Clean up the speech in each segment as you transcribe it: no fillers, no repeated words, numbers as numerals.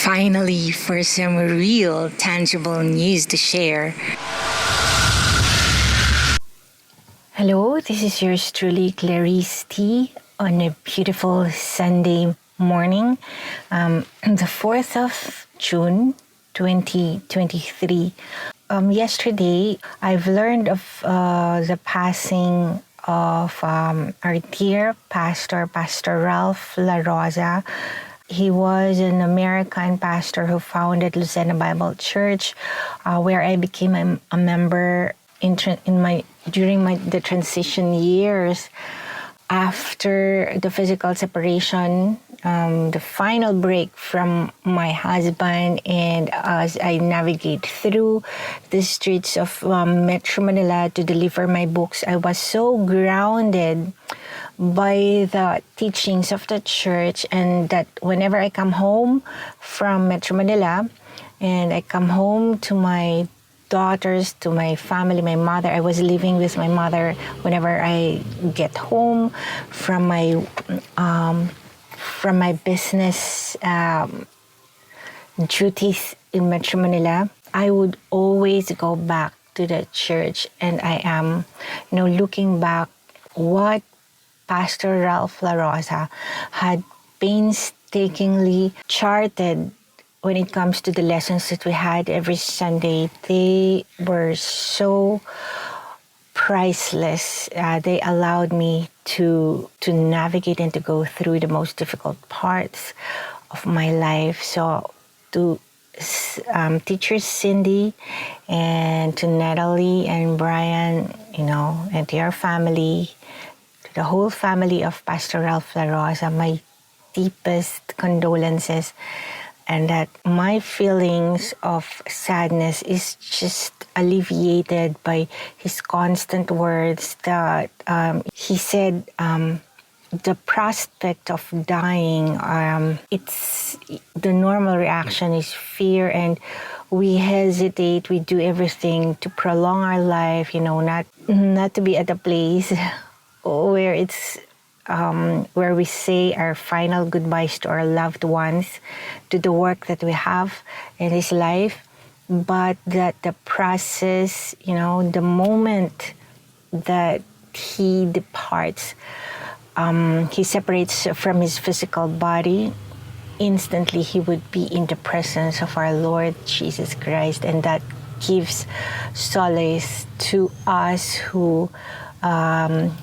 Finally, for some real, tangible news to share. Hello, this is yours truly, Clarissa, on a beautiful Sunday morning, the 4th of June, 2023. Yesterday, I've learned of the passing of our dear pastor, Pastor Ralph LaRosa. He was an American pastor who founded Lucena Bible Church, where I became a member during the transition years. After the physical separation, the final break from my husband, and as I navigate through the streets of Metro Manila to deliver my books, I was so grounded by the teachings of the church, and that whenever I come home from Metro Manila and I come home to my daughters, to my family, my mother, I was living with my mother whenever I get home from my business duties in Metro Manila, I would always go back to the church, and I am, looking back what Pastor Ralph LaRosa had painstakingly charted when it comes to the lessons that we had every Sunday. They were so priceless. They allowed me to navigate and to go through the most difficult parts of my life. So to teachers Cindy and to Natalie and Brian, and to your family, to the whole family of Pastor Ralph LaRosa, my deepest condolences, and that my feelings of sadness is just alleviated by his constant words that he said, the prospect of dying, it's the normal reaction is fear, and we hesitate, we do everything to prolong our life, not to be at a place where it's where we say our final goodbyes to our loved ones, to the work that we have in this life, but that the process, the moment that he departs, he separates from his physical body, instantly he would be in the presence of our Lord Jesus Christ, and that gives solace to us who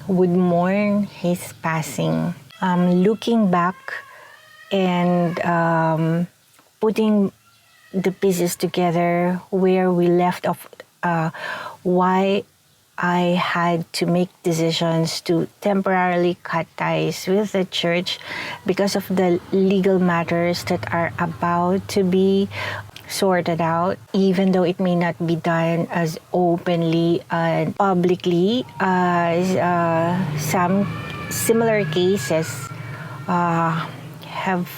would mourn his passing. Looking back and putting the pieces together where we left off, why I had to make decisions to temporarily cut ties with the church because of the legal matters that are about to be sorted out, even though it may not be done as openly and publicly as some similar cases have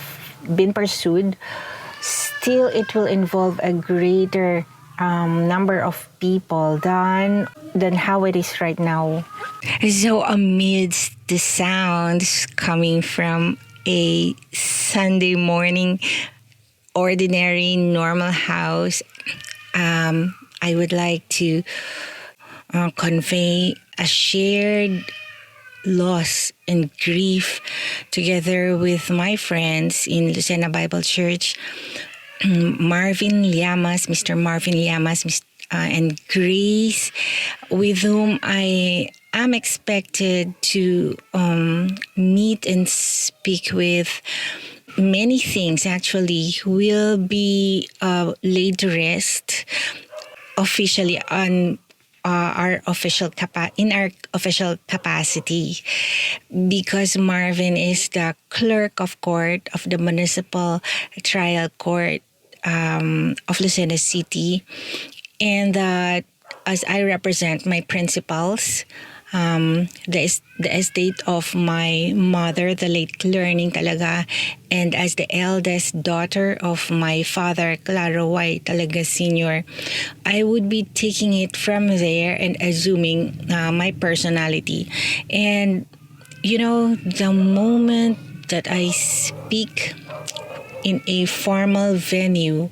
been pursued. Still, it will involve a greater number of people than how it is right now. So amidst the sounds coming from a Sunday morning ordinary, normal house, I would like to convey a shared loss and grief together with my friends in Lucena Bible Church, Marvin Llamas, Mr. Marvin Llamas, and Grace, with whom I am expected to meet and speak with. Many things actually will be laid to rest officially on our official capacity, because Marvin is the clerk of court of the municipal trial court of Lucena City, and that as I represent my principals, the estate of my mother, the late Learning talaga, and as the eldest daughter of my father, Claro Y talaga Sr., I would be taking it from there and assuming my personality. And, the moment that I speak in a formal venue,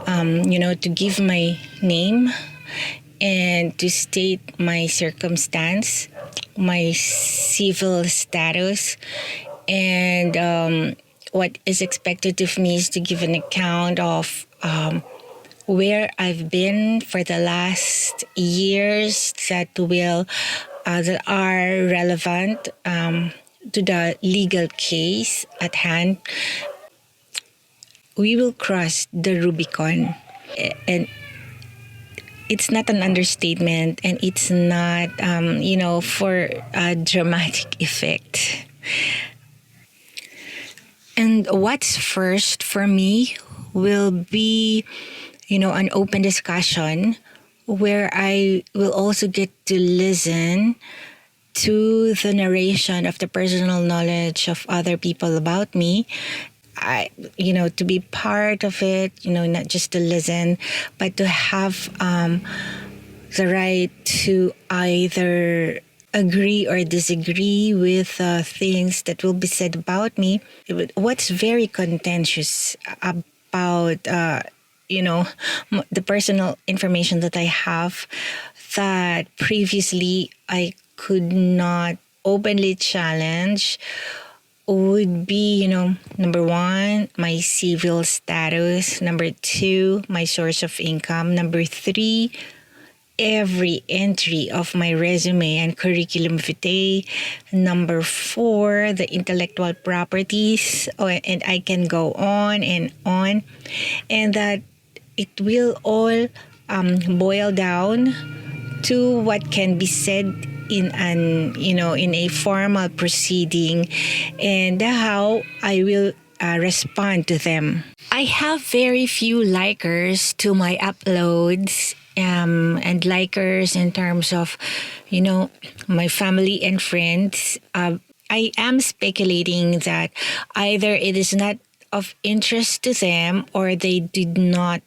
to give my name and to state my circumstance, my civil status, and what is expected of me is to give an account of where I've been for the last years that are relevant to the legal case at hand. We will cross the Rubicon, and it's not an understatement, and it's not for a dramatic effect. And what's first for me will be an open discussion where I will also get to listen to the narration of the personal knowledge of other people about me. To be part of it, not just to listen, but to have the right to either agree or disagree with things that will be said about me. What's very contentious about the personal information that I have that previously I could not openly challenge would be, number one, my civil status. Number two, my source of income. Number three, every entry of my resume and curriculum vitae. Number four, the intellectual properties. And I can go on and on. And that it will all boil down to what can be said in a formal proceeding, and how I will respond to them. I have very few likers to my uploads, and likers in terms of my family and friends. I am speculating that either it is not of interest to them, or they do not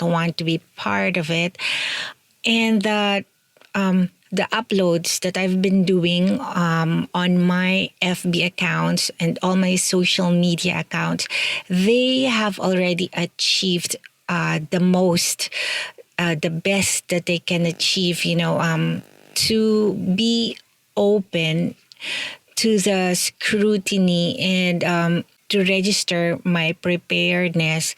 want to be part of it, and that the uploads that I've been doing on my FB accounts and all my social media accounts, they have already achieved the most, the best that they can achieve, to be open to the scrutiny, and to register my preparedness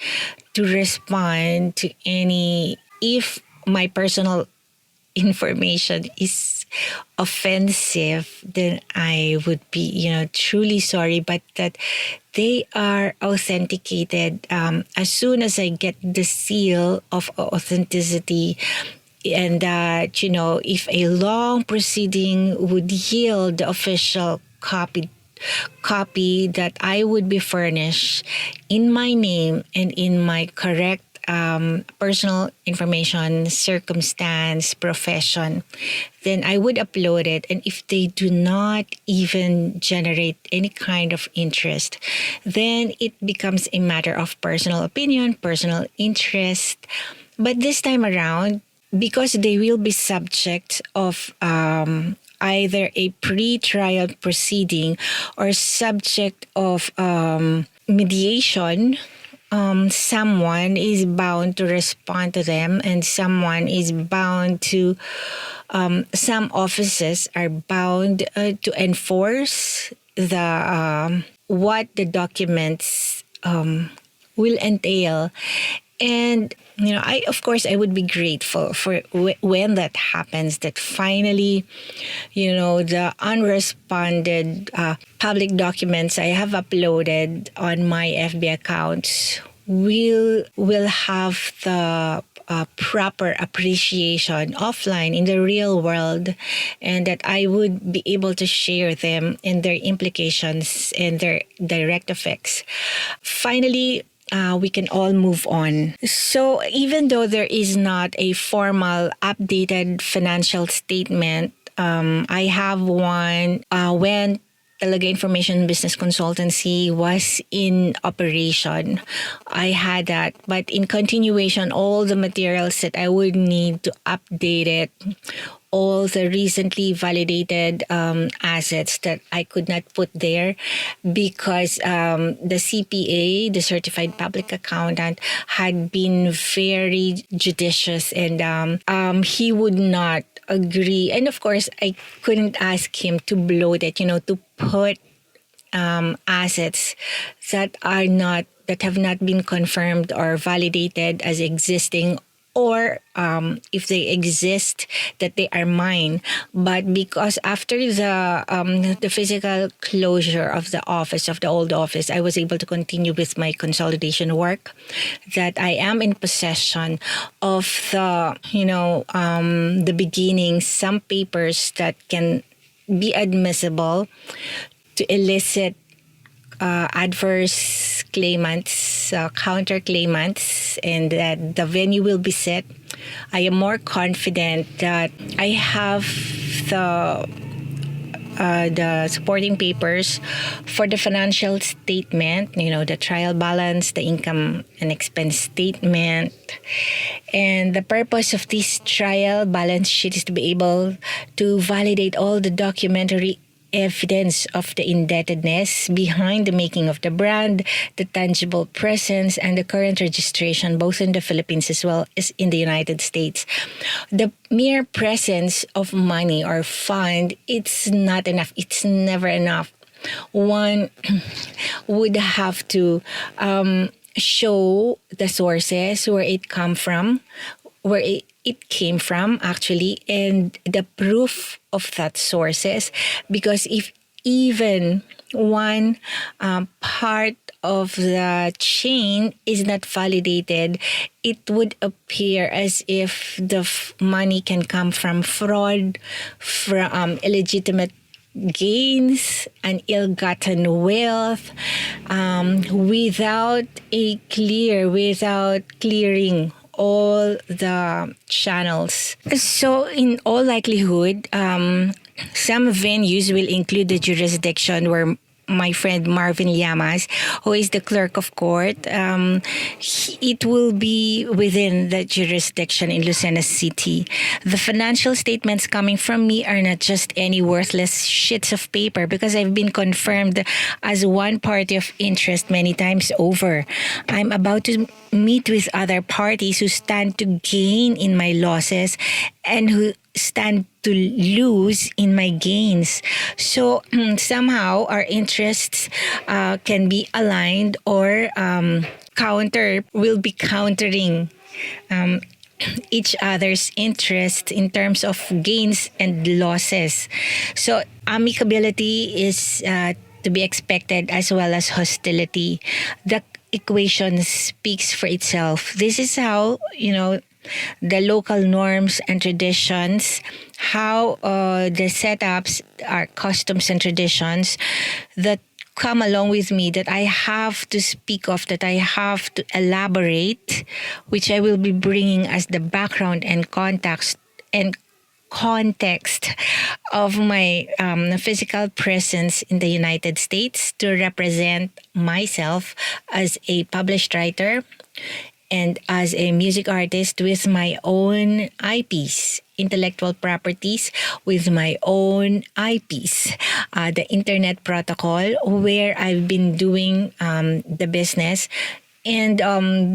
to respond to any, if my personal information is offensive, then I would be, truly sorry, but that they are authenticated as soon as I get the seal of authenticity, and that, if a long proceeding would yield the official copy that I would be furnished in my name and in my correct personal information, circumstance, profession, then I would upload it. And if they do not even generate any kind of interest, then it becomes a matter of personal opinion, personal interest. But this time around, because they will be subject of either a pre-trial proceeding or subject of mediation, someone is bound to respond to them, and someone is bound to, some offices are bound to enforce the what the documents will entail. And I would be grateful for when that happens, that finally, the unresponded public documents I have uploaded on my FB accounts will have the proper appreciation offline in the real world, and that I would be able to share them and their implications and their direct effects. Finally, we can all move on. So even though there is not a formal updated financial statement, I have one when Talaga Information Business Consultancy was in operation. I had that. But in continuation, all the materials that I would need to update it all the recently validated assets that I could not put there because the CPA, the certified public accountant, had been very judicious, and he would not agree. And of course, I couldn't ask him to bloat it, to put assets that have not been confirmed or validated as existing, or if they exist, that they are mine. But because after the physical closure of the office, of the old office, I was able to continue with my consolidation work, that I am in possession of the beginnings, some papers that can be admissible to elicit adverse claimants, counter claimants, and that the venue will be set. I am more confident that I have the supporting papers for the financial statement, the trial balance, the income and expense statement. And the purpose of this trial balance sheet is to be able to validate all the documentary evidence of the indebtedness behind the making of the brand, the tangible presence, and the current registration, both in the Philippines as well as in the United States. The mere presence of money or fund, it's not enough. It's never enough. One would have to show the sources, where it come from, where it came from actually, and the proof of that sources. Because if even one part of the chain is not validated, it would appear as if the money can come from fraud, from illegitimate gains and ill-gotten wealth, without clearing all the channels. So in all likelihood, some venues will include the jurisdiction where my friend Marvin Llamas, who is the clerk of court, it will be within the jurisdiction in Lucena City. The financial statements coming from me are not just any worthless sheets of paper, because I've been confirmed as one party of interest many times over. I'm about to meet with other parties who stand to gain in my losses and who stand to lose in my gains. So somehow our interests can be aligned, or will be countering each other's interests in terms of gains and losses. So amicability is to be expected, as well as hostility. The equation speaks for itself. This is how, the local norms and traditions, how the setups are customs and traditions that come along with me, that I have to speak of, that I have to elaborate, which I will be bringing as the background and context of my physical presence in the United States, to represent myself as a published writer and as a music artist with my own IPs, intellectual properties, with my own IPs, the internet protocol where I've been doing the business. And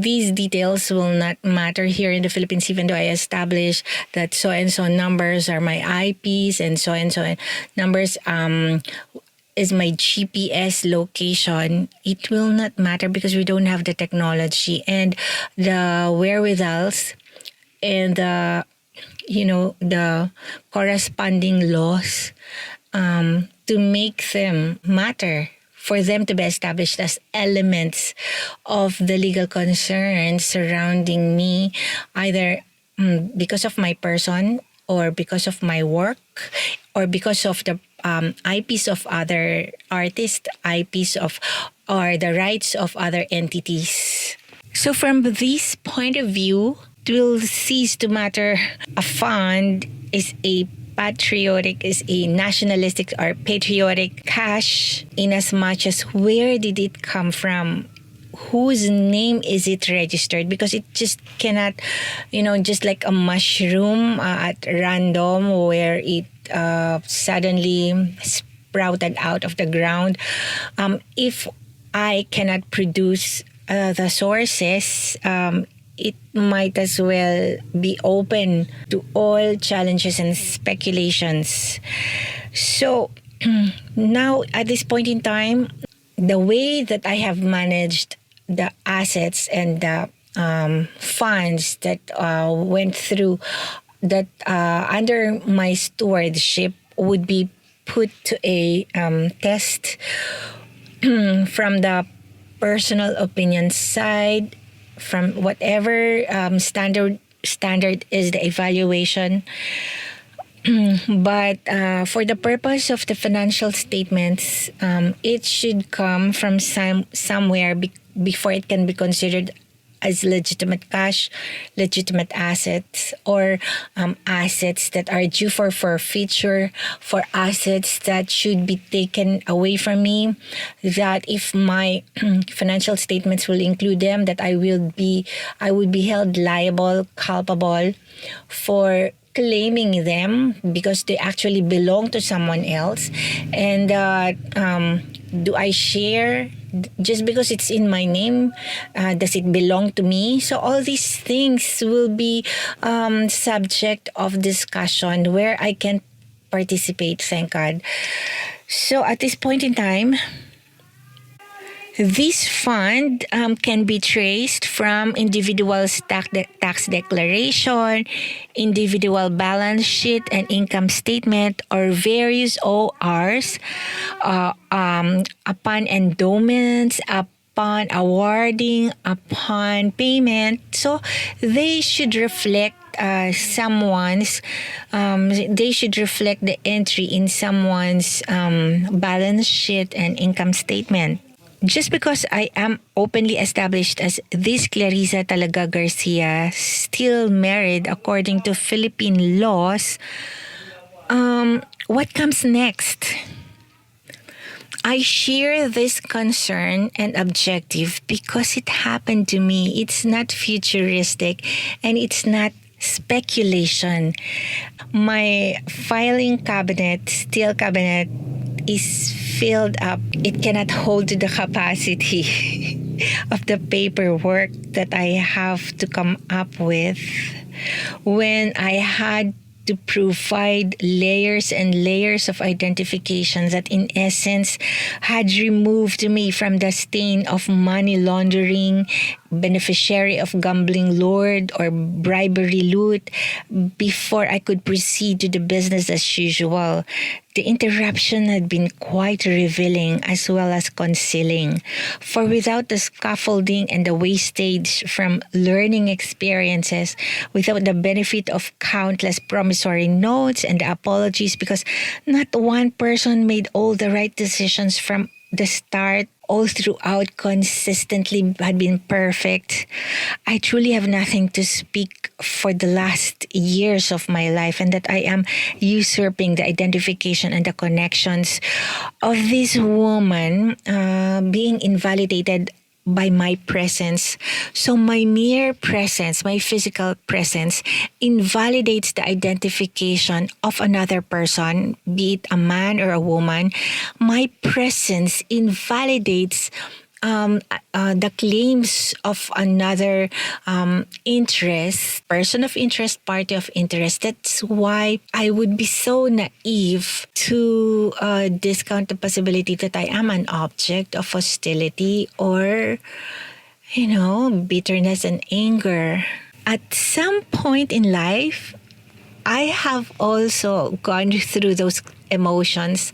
these details will not matter here in the Philippines, even though I establish that so-and-so numbers are my IPs and so-and-so numbers is my GPS location. It will not matter, because we don't have the technology and the wherewithals and the corresponding laws to make them matter, for them to be established as elements of the legal concerns surrounding me, either because of my person, or because of my work, or because of the IPs of other artists, or the rights of other entities. So from this point of view, it will cease to matter. A fund is a nationalistic or patriotic cash, in as much as where did it come from, whose name is it registered, because it just cannot, just like a mushroom at random where it suddenly sprouted out of the ground. If I cannot produce the sources, it might as well be open to all challenges and speculations. So now at this point in time, the way that I have managed the assets and the funds that went through that under my stewardship would be put to a test from the personal opinion side, from whatever standard is the evaluation. But for the purpose of the financial statements, it should come from somewhere before it can be considered as legitimate cash, legitimate assets, or assets that are due for forfeiture, for assets that should be taken away from me, that if my financial statements will include them, that I would be held liable, culpable for claiming them because they actually belong to someone else. And do I share just because it's in my name? Does it belong to me? So all these things will be subject of discussion where I can participate, thank God. So at this point in time, this fund can be traced from individual's tax declaration, individual balance sheet and income statement, or various ORs upon endowments, upon awarding, upon payment. So they should reflect they should reflect the entry in someone's balance sheet and income statement. Just because I am openly established as this Clarissa talaga Garcia, still married according to Philippine laws, what comes next? I share this concern and objective because it happened to me. It's not futuristic and it's not speculation. My filing cabinet, steel cabinet, is filled up. It cannot hold the capacity of the paperwork that I have to come up with when I had to provide layers and layers of identifications that in essence had removed me from the stain of money laundering, beneficiary of gambling lord, or bribery loot before I could proceed to the business as usual. The interruption had been quite revealing as well as concealing, for without the scaffolding and the wastage from learning experiences, without the benefit of countless promissory notes and apologies because not one person made all the right decisions from the start, all throughout consistently had been perfect, I truly have nothing to speak for the last years of my life, and that I am usurping the identification and the connections of this woman being invalidated by my presence. So my mere presence, my physical presence, invalidates the identification of another person, be it a man or a woman. My presence invalidates the claims of another person of interest, party of interest. That's why I would be so naive to discount the possibility that I am an object of hostility or, bitterness and anger. At some point in life, I have also gone through those emotions,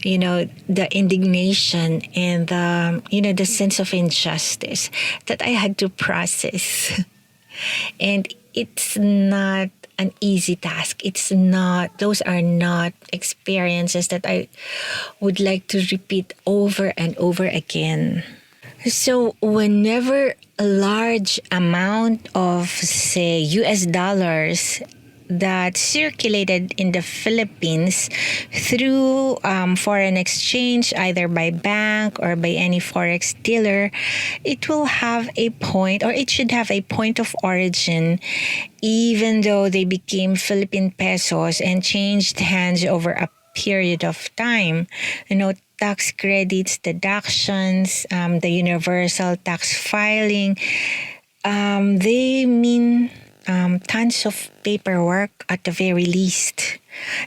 the indignation and the sense of injustice that I had to process. And it's not an easy task. Those are not experiences that I would like to repeat over and over again. So whenever a large amount of, say, US dollars that circulated in the Philippines through foreign exchange, either by bank or by any forex dealer, it will have a point, or it should have a point of origin, even though they became Philippine pesos and changed hands over a period of time. Tax credits, deductions, the universal tax filing, they mean tons of paperwork at the very least.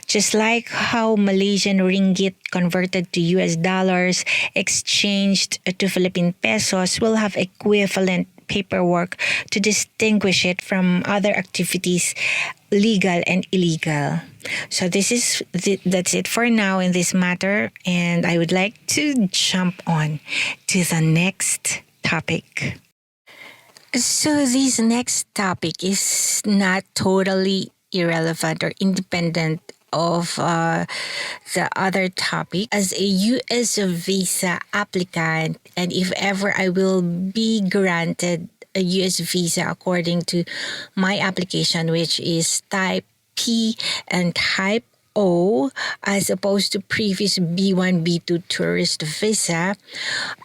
Just like how Malaysian ringgit converted to US dollars, exchanged to Philippine pesos, will have equivalent paperwork to distinguish it from other activities, legal and illegal. So that's it for now in this matter, and I would like to jump on to the next topic. So this next topic is not totally irrelevant or independent of the other topic. As a U.S. visa applicant, and if ever I will be granted a U.S. visa according to my application, which is type P and type O, as opposed to previous B1, B2 tourist visa,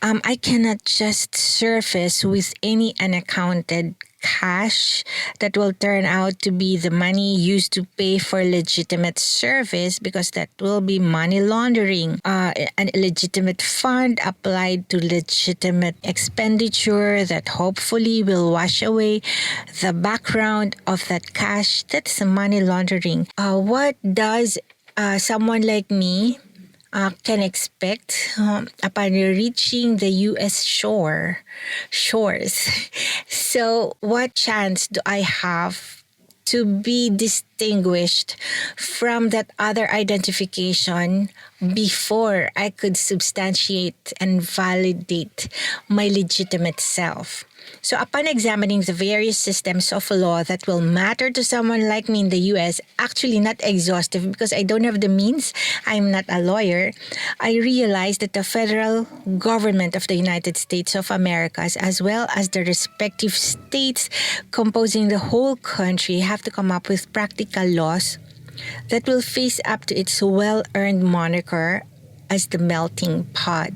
I cannot just surface with any unaccounted cash that will turn out to be the money used to pay for legitimate service, because that will be money laundering. An illegitimate fund applied to legitimate expenditure that hopefully will wash away the background of that cash. That's money laundering. What does someone like me can expect upon reaching the U.S. shores? So what chance do I have to be distinguished from that other identification before I could substantiate and validate my legitimate self? So upon examining the various systems of law that will matter to someone like me in the US, actually not exhaustive because I don't have the means, I'm not a lawyer, I realized that the federal government of the United States of America, as well as the respective states composing the whole country, have to come up with practical laws that will face up to its well-earned moniker as the melting pot.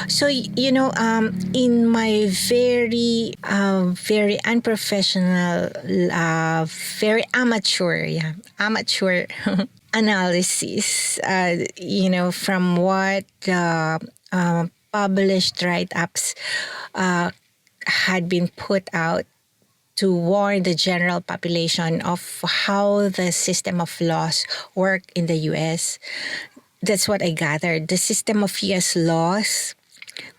So, in my very unprofessional, very amateur analysis, from what published write-ups had been put out to warn the general population of how the system of laws work in the U.S. That's what I gathered. The system of U.S. laws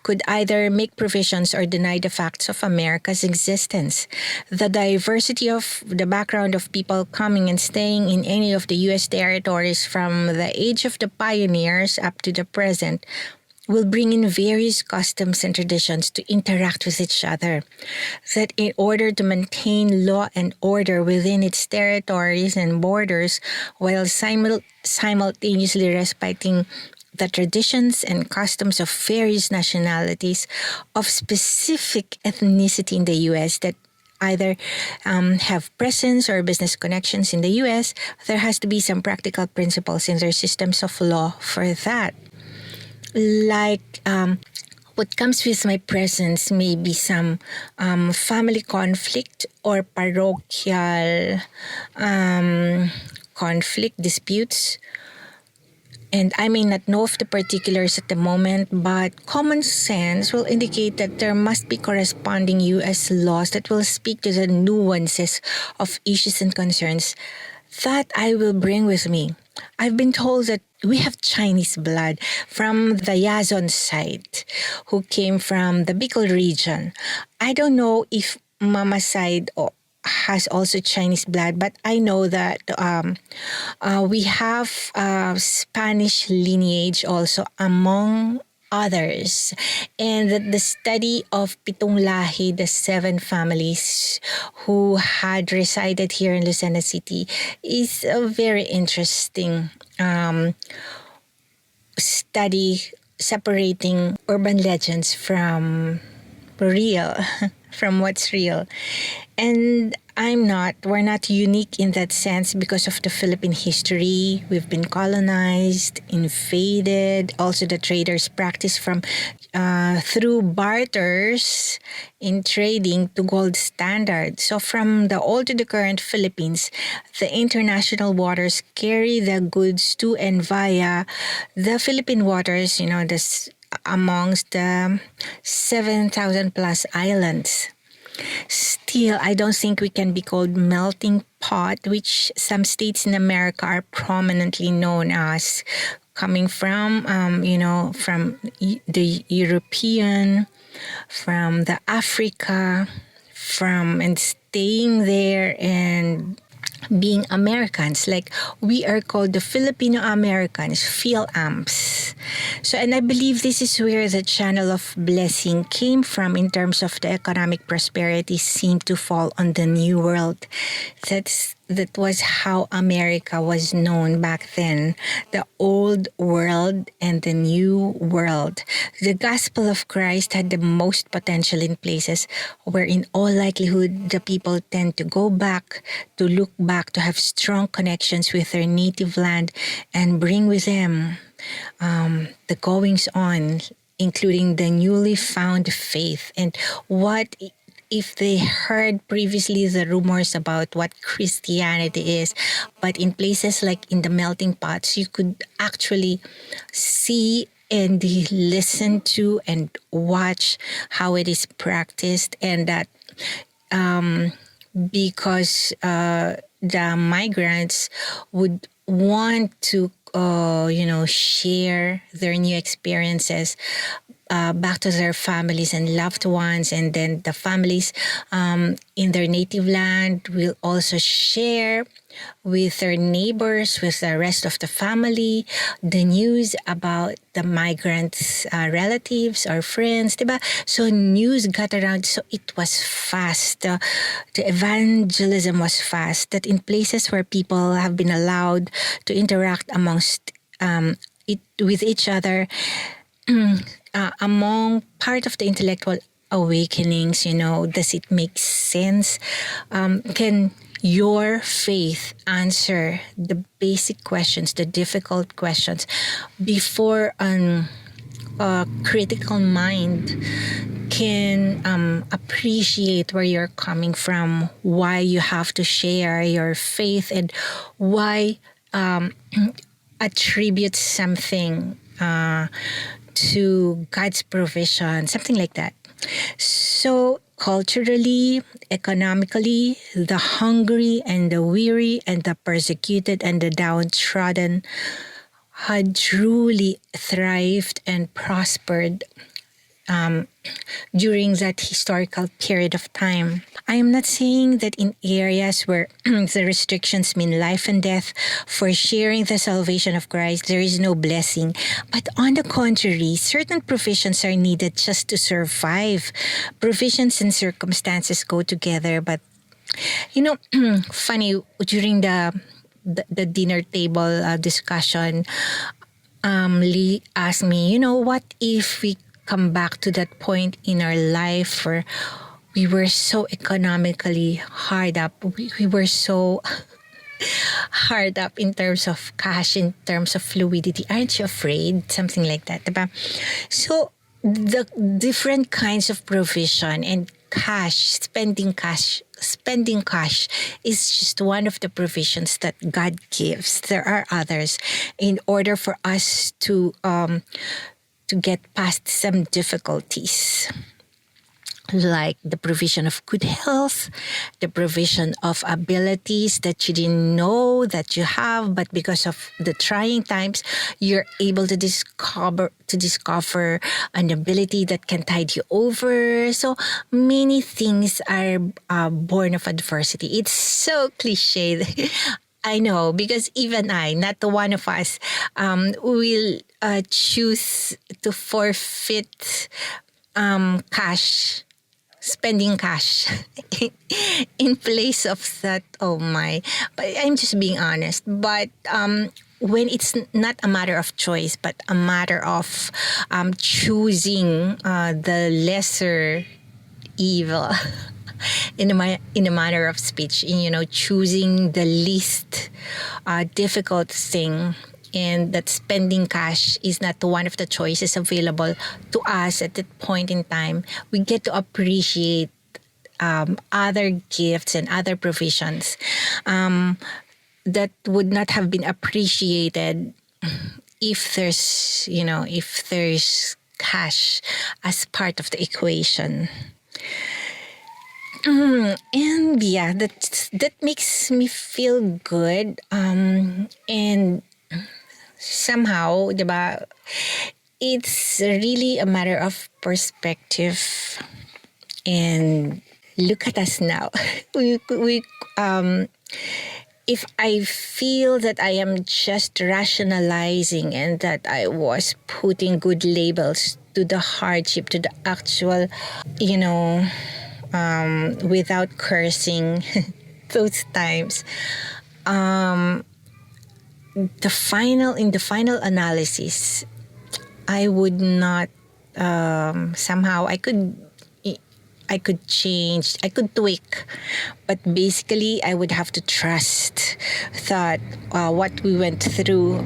could either make provisions or deny the facts of America's existence. The diversity of the background of people coming and staying in any of the U.S. territories from the age of the pioneers up to the present will bring in various customs and traditions to interact with each other. That in order to maintain law and order within its territories and borders, while simultaneously respecting the traditions and customs of various nationalities of specific ethnicity in the U.S. that either have presence or business connections in the U.S., there has to be some practical principles in their systems of law for that. Like what comes with my presence may be some family conflict or parochial conflict disputes. And I may not know of the particulars at the moment, but common sense will indicate that there must be corresponding U.S. laws that will speak to the nuances of issues and concerns that I will bring with me. I've been told that we have Chinese blood from the Yazon side, who came from the Bicol region. I don't know if Mama's side has also Chinese blood, but I know that we have Spanish lineage also among others, and that the study of Pitong Lahi, the 7 families who had resided here in Lucena City, is a very interesting study separating urban legends from real from what's real. And we're not unique in that sense because of the Philippine history. We've been colonized, invaded, also the traders practice from through barters in trading to gold standard. So from the old to the current Philippines, the international waters carry the goods to and via the Philippine waters, this amongst the 7,000 plus islands. Still, I don't think we can be called melting pot, which some states in America are prominently known as, coming from, from the European, from the Africa, from and staying there and being Americans. Like, we are called the Filipino Americans, Phil-Amps. So, and I believe this is where the channel of blessing came from in terms of the economic prosperity seemed to fall on the New World. That was how America was known back then. The old world and the new world. The gospel of Christ had the most potential in places where in all likelihood the people tend to go back, to look back, to have strong connections with their native land and bring with them the goings on, including the newly found faith. And what if they heard previously the rumors about what Christianity is, but in places like in the melting pots, you could actually see and listen to and watch how it is practiced, and that because the migrants would want to share their new experiences back to their families and loved ones, and then the families in their native land will also share with their neighbors, with the rest of the family, the news about the migrants' relatives or friends, diba? So news got around, so it was fast. The evangelism was fast, that in places where people have been allowed to interact amongst with each other, among part of the intellectual awakenings, does it make sense? Can your faith answer the basic questions, the difficult questions, before a critical mind can appreciate where you're coming from, why you have to share your faith, and why attribute something to God's provision, something like that. So culturally, economically, the hungry and the weary and the persecuted and the downtrodden had truly thrived and prospered during that historical period of time. I am not saying that in areas where the restrictions mean life and death for sharing the salvation of Christ, there is no blessing. But on the contrary, certain provisions are needed just to survive. Provisions and circumstances go together. But, funny, during the dinner table discussion, Lee asked me, what if we come back to that point in our life where we were so economically hard up. We were so hard up in terms of cash, in terms of fluidity. Aren't you afraid? Something like that, diba? So the different kinds of provision and spending cash is just one of the provisions that God gives. There are others in order for us to get past some difficulties, like the provision of good health, the provision of abilities that you didn't know that you have, but because of the trying times, you're able to discover an ability that can tide you over. So many things are born of adversity. It's so cliche. I know, because even I, not one of us, will choose to forfeit spending cash in place of that. Oh my. But I'm just being honest. But when it's not a matter of choice, but a matter of choosing the lesser evil in a manner of speech, in choosing the least difficult thing, and that spending cash is not one of the choices available to us at that point in time. We get to appreciate other gifts and other provisions that would not have been appreciated if there's cash as part of the equation. And yeah, that makes me feel good. And somehow, diba, it's really a matter of perspective. And look at us now. If I feel that I am just rationalizing and that I was putting good labels to the hardship, to the actual, without cursing, those times, in the final analysis, I would not, somehow I could change, I could tweak, but basically I would have to trust that what we went through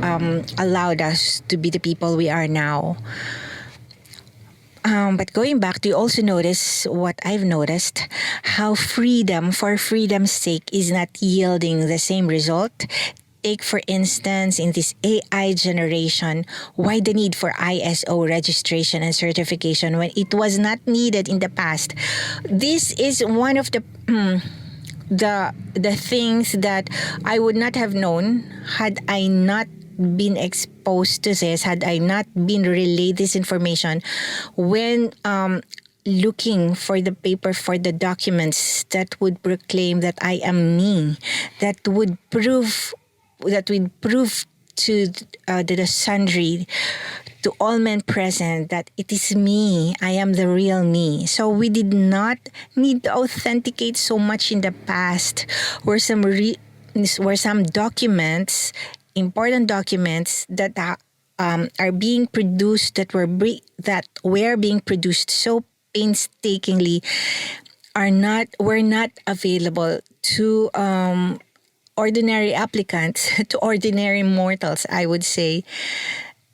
allowed us to be the people we are now. But going back, do you also notice what I've noticed? How freedom for freedom's sake is not yielding the same result? Take, for instance, in this AI generation, why the need for ISO registration and certification when it was not needed in the past? This is one of the things that I would not have known had I not been exposed to this, had I not been relayed this information when looking for the paper, for the documents that would proclaim that I am me, that would prove to the sundry, to all men present, that it is me, I am the real me. So we did not need to authenticate so much in the past, where some documents, important documents that are being produced, that were being produced so painstakingly, were not available to ordinary applicants, to ordinary mortals, I would say,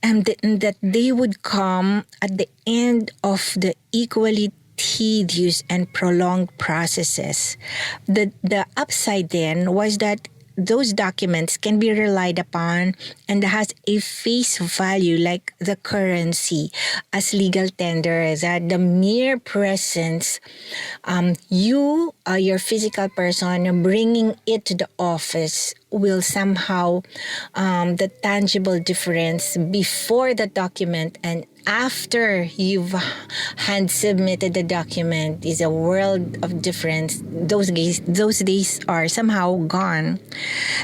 and that they would come at the end of the equally tedious and prolonged processes. The upside then was that those documents can be relied upon and has a face value like the currency as legal tender, that the mere presence, your physical person bringing it to the office will somehow, the tangible difference before the document and after you've hand submitted the document is a world of difference. Those days are somehow gone.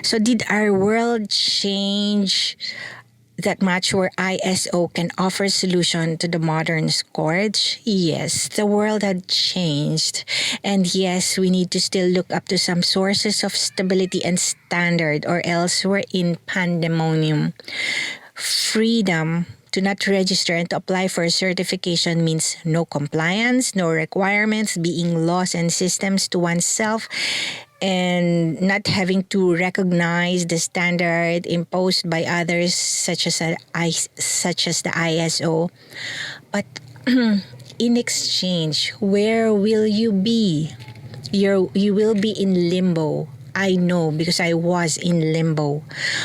So did our world change that much, where ISO can offer solution to the modern scourge? Yes, the world had changed. And yes, we need to still look up to some sources of stability and standard, or else we're in pandemonium. Freedom to not register and to apply for a certification means no compliance, no requirements, being laws and systems to oneself, and not having to recognize the standard imposed by others, such as the ISO. But in exchange, where will you be? You will be in limbo. I know, because I was in limbo.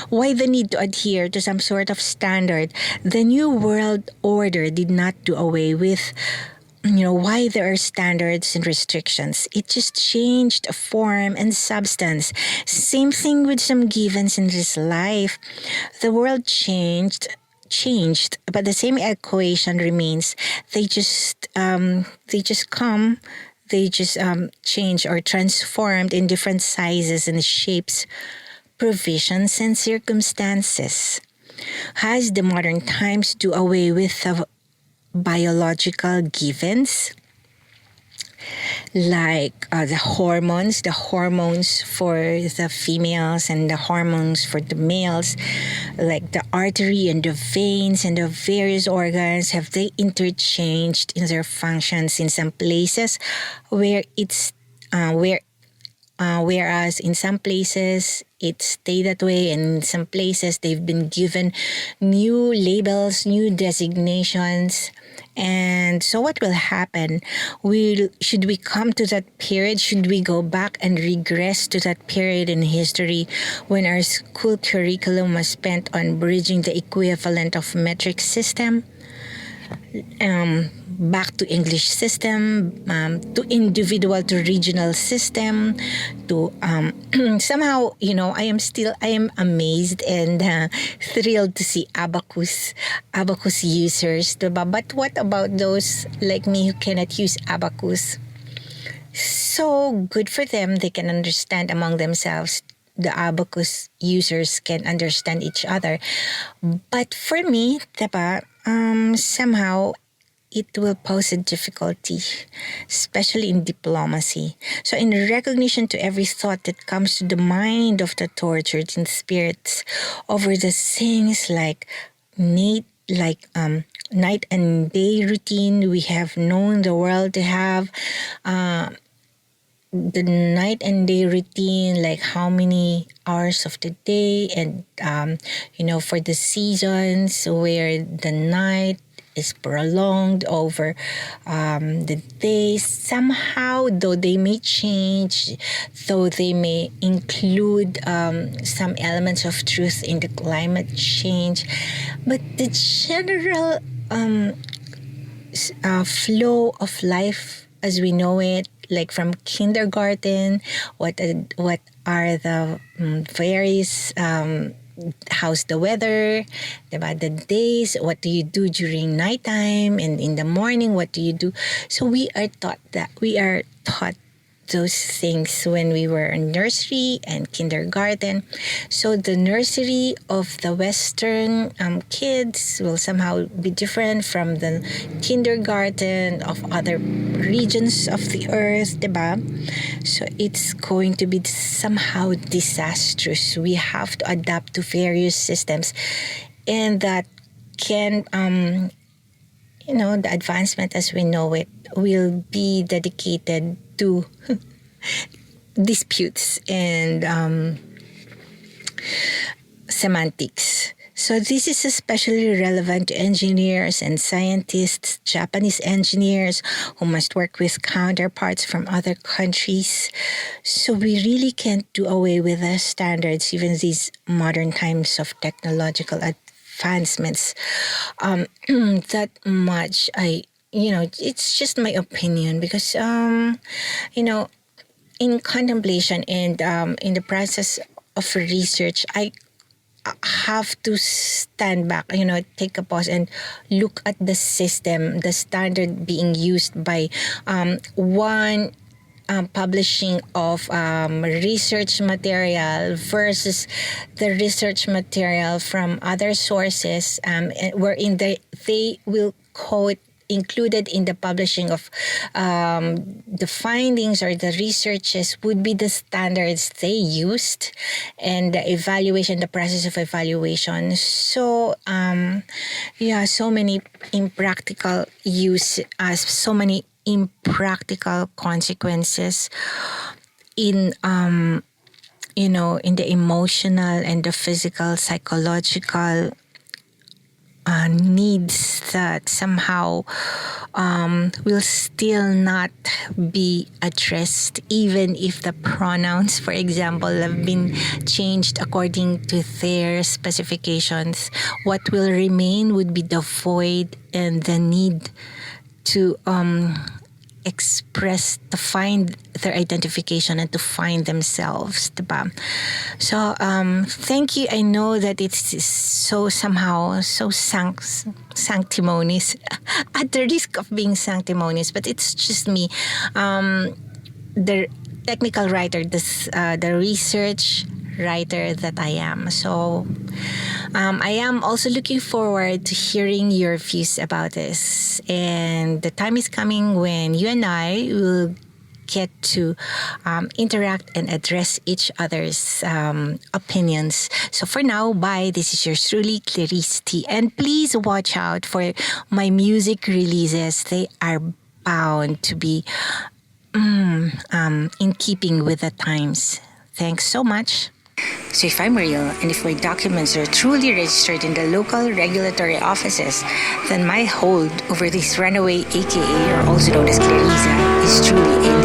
Why the need to adhere to some sort of standard? The New World Order did not do away with, why there are standards and restrictions. It just changed form and substance. Same thing with some givens in this life. The world changed, but the same equation remains. They just change or transformed in different sizes and shapes, provisions and circumstances. Has the modern times do away with the biological givens? like the hormones for the females and the hormones for the males, like the artery and the veins and the various organs, have they interchanged in their functions in some places where whereas in some places it stayed that way, and in some places they've been given new labels, new designations. And so what will happen? Should we come to that period? Should we go back and regress to that period in history when our school curriculum was spent on bridging the equivalent of metric system? Back to English system, to individual to regional system, to somehow, I am amazed and thrilled to see abacus users, diba? But what about those like me who cannot use abacus? So good for them, they can understand among themselves. The abacus users can understand each other. But for me, diba, somehow it will pose a difficulty, especially in diplomacy. So in recognition to every thought that comes to the mind of the tortured in spirits over the things like night and day routine we have known the world to have, the night and day routine, like how many hours of the day, and for the seasons where the night is prolonged over the days. Somehow, though they may change, though they may include some elements of truth in the climate change, but the general flow of life as we know it, like from kindergarten, what are the various how's the weather, about the days, what do you do during nighttime, and in the morning, what do you do? So we are taught those things when we were in nursery and kindergarten. So the nursery of the Western kids will somehow be different from the kindergarten of other regions of the earth, diba? So it's going to be somehow disastrous. We have to adapt to various systems, and that can the advancement as we know it will be dedicated to disputes and semantics. So this is especially relevant to engineers and scientists, Japanese engineers who must work with counterparts from other countries. So we really can't do away with the standards, even these modern times of technological advancements. That much it's just my opinion because, in contemplation and in the process of research, I have to stand back, take a pause and look at the system, the standard being used by one publishing of research material versus the research material from other sources, wherein they will quote included in the publishing of the findings or the researches would be the standards they used, and the process of evaluation. So so many impractical so many impractical consequences in in the emotional and the physical, psychological needs that somehow will still not be addressed, even if the pronouns, for example, have been changed according to their specifications. What will remain would be the void and the need to express, to find their identification and to find themselves, diba? So thank you. I know that it's so somehow so sanctimonious at the risk of being sanctimonious, but it's just me, the technical writer, the research writer that I am. So I am also looking forward to hearing your views about this. And the time is coming when you and I will get to interact and address each other's opinions. So for now, bye. This is yours truly, Clarissa. And please watch out for my music releases. They are bound to be in keeping with the times. Thanks so much. So if I'm real and if my documents are truly registered in the local regulatory offices, then my hold over this runaway, aka or also known as Clarissa, is truly a